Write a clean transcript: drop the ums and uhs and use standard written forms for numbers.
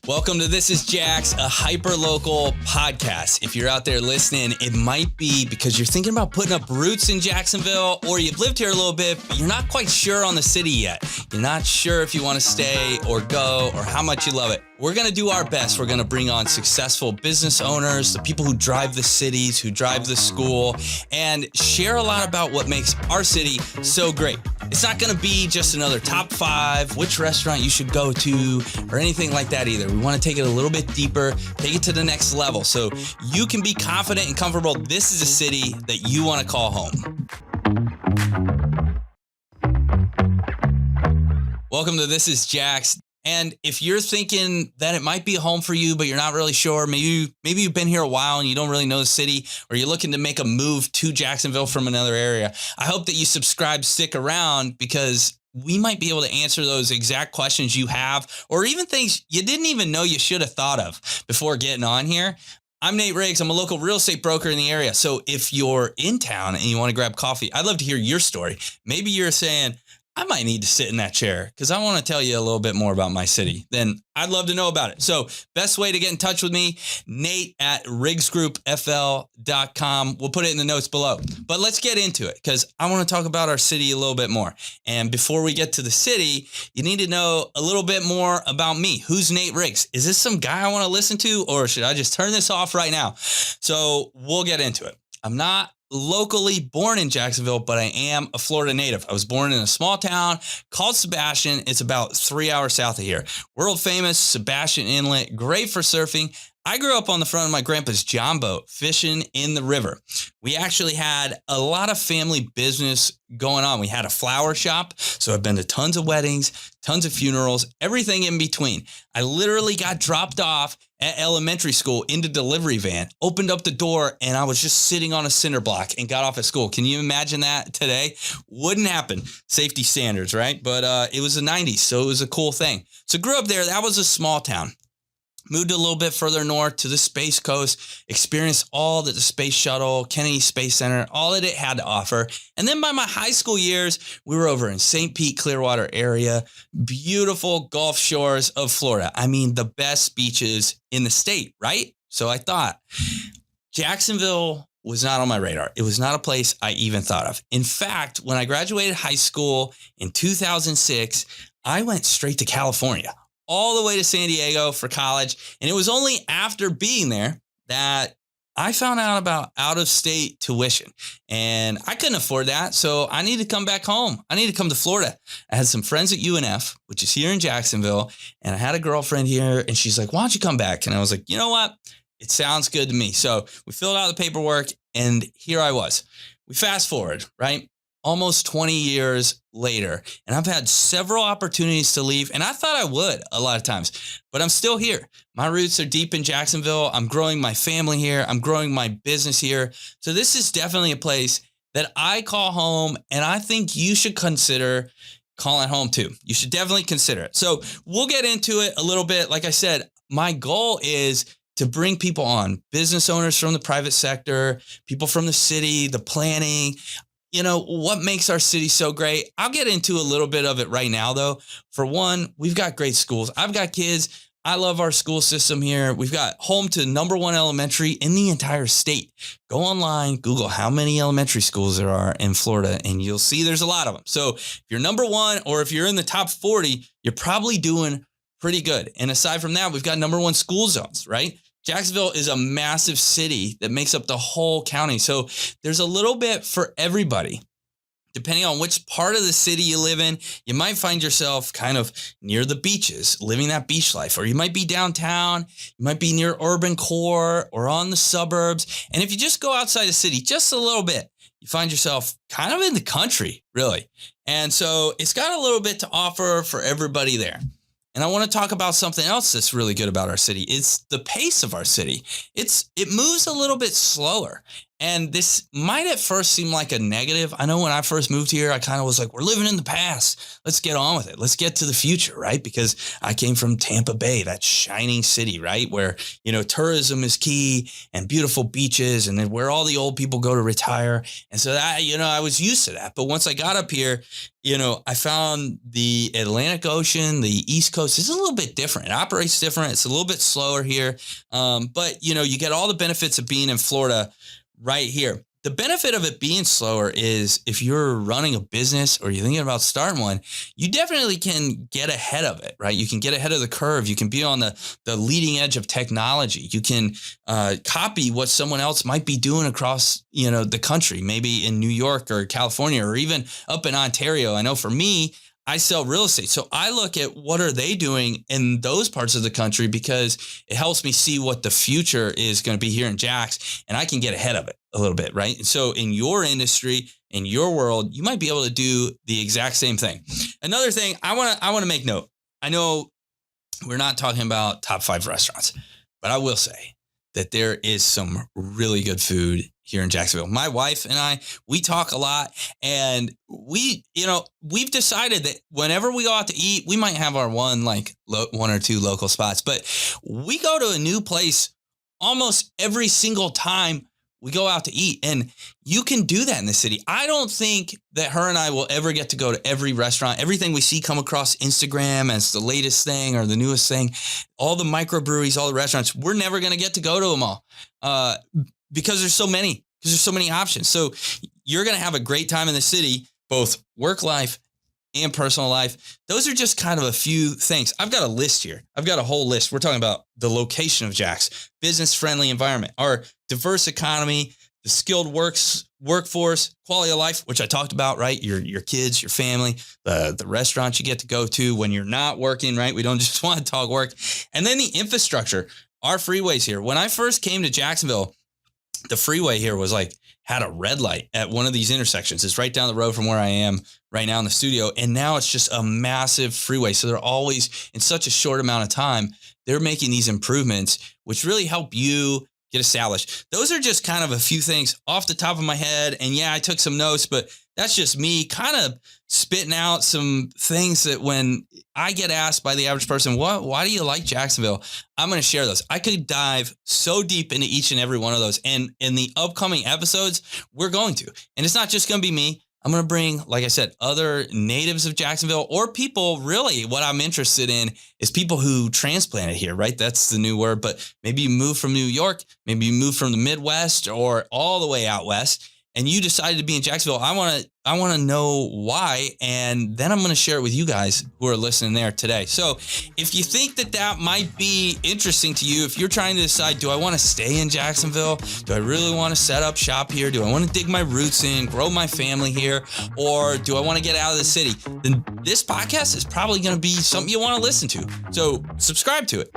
Welcome to This is Jax, a hyper-local podcast. If you're out there listening, it might be because you're thinking about putting up roots in Jacksonville, or you've lived here a little bit, but you're not quite sure on the city yet. You're not sure if you want to stay or go or how much you love it. We're going to do our best. We're going to bring on successful business owners, the people who drive the cities, who drive the school, and share a lot about what makes our city so great. It's not going to be just another top 5, which restaurant you should go to, or anything like that either. We want to take it a little bit deeper, take it to the next level, so you can be confident and comfortable. This is a city that you want to call home. Welcome to This is Jax. And if you're thinking that it might be a home for you, but you're not really sure, maybe you've been here a while and you don't really know the city, or you're looking to make a move to Jacksonville from another area, I hope that you subscribe, stick around, because we might be able to answer those exact questions you have, or even things you didn't even know you should have thought of before getting on here. I'm Nate Riggs. I'm a local real estate broker in the area. So if you're in town and you want to grab coffee, I'd love to hear your story. Maybe you're saying, I might need to sit in that chair because I want to tell you a little bit more about my city. Then I'd love to know about it. So best way to get in touch with me, Nate at riggsgroupfl.com. We'll put it in the notes below. But let's get into it because I want to talk about our city a little bit more. And before we get to the city, you need to know a little bit more about me. Who's Nate Riggs? Is this some guy I want to listen to, or should I just turn this off right now? So we'll get into it. I'm not locally born in Jacksonville, but I am a Florida native. I was born in a small town called Sebastian. It's about 3 hours south of here. World famous Sebastian Inlet, great for surfing. I grew up on the front of my grandpa's john boat, fishing in the river. We actually had a lot of family business going on. We had a flower shop, so I've been to tons of weddings, tons of funerals, everything in between. I literally got dropped off at elementary school in the delivery van, opened up the door, and I was just sitting on a cinder block and got off at school. Can you imagine that today? Wouldn't happen. Safety standards, right? But it was the 90s, so it was a cool thing. So grew up there. That was a small town. Moved a little bit further north to the Space Coast, experienced all that the Space Shuttle, Kennedy Space Center, all that it had to offer. And then by my high school years, we were over in St. Pete, Clearwater area, beautiful Gulf shores of Florida. I mean, the best beaches in the state, right? So I thought Jacksonville was not on my radar. It was not a place I even thought of. In fact, when I graduated high school in 2006, I went straight to California, all the way to San Diego for college. And it was only after being there that I found out about out-of-state tuition. And I couldn't afford that, so I needed to come back home. I needed to come to Florida. I had some friends at UNF, which is here in Jacksonville, and I had a girlfriend here, and she's like, why don't you come back? And I was like, you know what? It sounds good to me. So we filled out the paperwork, and here I was. We fast forward, right? Almost 20 years later, and I've had several opportunities to leave, and I thought I would a lot of times, but I'm still here. My roots are deep in Jacksonville. I'm growing my family here. I'm growing my business here. So this is definitely a place that I call home, and I think you should consider calling home too. You should definitely consider it. So we'll get into it a little bit. Like I said, my goal is to bring people on, business owners from the private sector, people from the city, the planning. You know, what makes our city so great? I'll get into a little bit of it right now, though. For one, we've got great schools. I've got kids. I love our school system here. We've got home to #1 elementary in the entire state. Go online, Google how many elementary schools there are in Florida, and you'll see there's a lot of them. So if you're #1, or if you're in the top 40, you're probably doing pretty good. And aside from that, we've got #1 school zones, right? Jacksonville is a massive city that makes up the whole county. So there's a little bit for everybody. Depending on which part of the city you live in, you might find yourself kind of near the beaches, living that beach life, or you might be downtown, you might be near urban core or on the suburbs. And if you just go outside the city just a little bit, you find yourself kind of in the country, really. And so it's got a little bit to offer for everybody there. And I want to talk about something else that's really good about our city. It's the pace of our city. It moves a little bit slower. And this might at first seem like a negative. I know when I first moved here, I kind of was like, we're living in the past. Let's get on with it. Let's get to the future, right? Because I came from Tampa Bay, that shining city, right? Where, tourism is key and beautiful beaches and then where all the old people go to retire. And so that, I was used to that. But once I got up here, I found the Atlantic Ocean, the East Coast is a little bit different. It operates different. It's a little bit slower here. But, you get all the benefits of being in Florida right here. The benefit of it being slower is if you're running a business or you're thinking about starting one, you definitely can get ahead of it, right? You can get ahead of the curve. You can be on the leading edge of technology. You can copy what someone else might be doing across, the country, maybe in New York or California or even up in Ontario. I know for me, I sell real estate. So I look at what are they doing in those parts of the country because it helps me see what the future is going to be here in Jax, and I can get ahead of it a little bit, right? And so in your industry, in your world, you might be able to do the exact same thing. Another thing I want to make note. I know we're not talking about top 5 restaurants, but I will say that there is some really good food here in Jacksonville. My wife and I, we talk a lot, and we've decided that whenever we go out to eat, we might have our one or two local spots, but we go to a new place almost every single time we go out to eat. And you can do that in the city. I don't think that her and I will ever get to go to every restaurant. Everything we see come across Instagram as the latest thing or the newest thing, all the microbreweries, all the restaurants, we're never going to get to go to them all because there's so many options. So you're going to have a great time in the city, both work life and personal life. Those are just kind of a few things. I've got a list here. I've got a whole list. We're talking about the location of Jax, business-friendly environment, our diverse economy, the skilled workforce, quality of life, which I talked about, right? Your kids, your family, the restaurants you get to go to when you're not working, right? We don't just want to talk work. And then the infrastructure, our freeways here. When I first came to Jacksonville, the freeway here was had a red light at one of these intersections. It's right down the road from where I am right now in the studio. And now it's just a massive freeway. So they're always, in such a short amount of time, they're making these improvements, which really help you get established. Those are just kind of a few things off the top of my head. And yeah, I took some notes, but that's just me kind of spitting out some things that when I get asked by the average person, why do you like Jacksonville? I'm going to share those. I could dive so deep into each and every one of those. And in the upcoming episodes, we're going to. And it's not just going to be me. I'm going to bring, like I said, other natives of Jacksonville or people. Really, what I'm interested in is people who transplanted here, right? That's the new word. But maybe you moved from New York, maybe you moved from the Midwest or all the way out west, and you decided to be in Jacksonville. I want to know why, and then I'm going to share it with you guys who are listening there today. So if you think that might be interesting to you, if you're trying to decide, do I want to stay in Jacksonville? Do I really want to set up shop here? Do I want to dig my roots in, grow my family here? Or do I want to get out of the city? Then this podcast is probably going to be something you want to listen to. So subscribe to it.